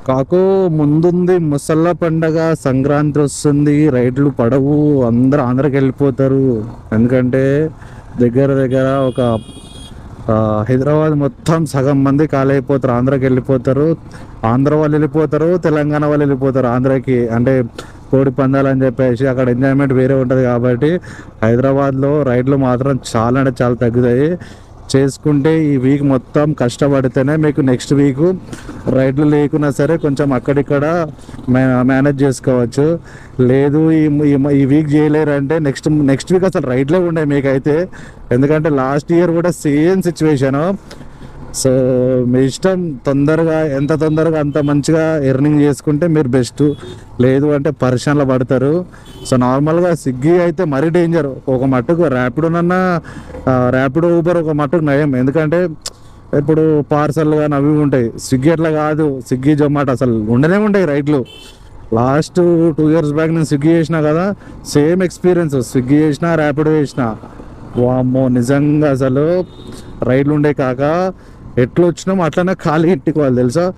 కాకు ముందుంది ముసళ్ళ పండగ, సంక్రాంతి వస్తుంది, రైడ్లు పడవు, అందరూ ఆంధ్రాకి వెళ్ళిపోతారు. ఎందుకంటే దగ్గర దగ్గర ఒక హైదరాబాద్ మొత్తం సగం మంది ఖాళీ అయిపోతారు, ఆంధ్రాకి వెళ్ళిపోతారు. ఆంధ్ర వాళ్ళు వెళ్ళిపోతారు, తెలంగాణ వాళ్ళు వెళ్ళిపోతారు ఆంధ్రాకి. అంటే కోడి పందాలు అని చెప్పేసి అక్కడ ఎంజాయ్మెంట్ వేరే ఉంటుంది. కాబట్టి హైదరాబాద్లో రైడ్లు మాత్రం చాలా అంటే చాలా తగ్గుతాయి. చేసుకుంటే ఈ వీక్ మొత్తం కష్టపడితేనే మీకు నెక్స్ట్ వీక్ రైడ్లు లేకున్నా సరే కొంచెం అక్కడిక్కడ మేనేజ్ చేసుకోవచ్చు. లేదు ఈ వీక్ చేయలేరంటే నెక్స్ట్ వీక్ అసలు రైడ్లే ఉండే మీకైతే. ఎందుకంటే లాస్ట్ ఇయర్ కూడా సేమ్ సిచ్యువేషను. సో మీ ఇష్టం, ఎంత తొందరగా అంత మంచిగా ఎర్నింగ్ చేసుకుంటే మీరు బెస్ట్. లేదు అంటే పరిశ్రమలో పడతారు. సో నార్మల్గా స్విగ్గీ అయితే మరీ డేంజర్. ఒక మట్టుకు ర్యాపిడో ఊబర్ ఒక మట్టుకు నయం. ఎందుకంటే ఇప్పుడు పార్సల్ కానీ అవి ఉంటాయి. స్విగ్గీ అట్లా కాదు. స్విగ్గీ జొమాటో అసలు ఉండనే ఉంటాయి రైడ్లు. లాస్ట్ 2 years బ్యాక్ నేను స్విగ్గీ చేసినా కదా, సేమ్ ఎక్స్పీరియన్స్. స్విగ్గీ చేసిన, ర్యాపిడో చేసిన, వామ్మో నిజంగా అసలు రైడ్లు ఉండే కాక ఎట్లా వచ్చినామో అట్లనే ఖాళీ ఎట్టుకోవాలి తెలుసా.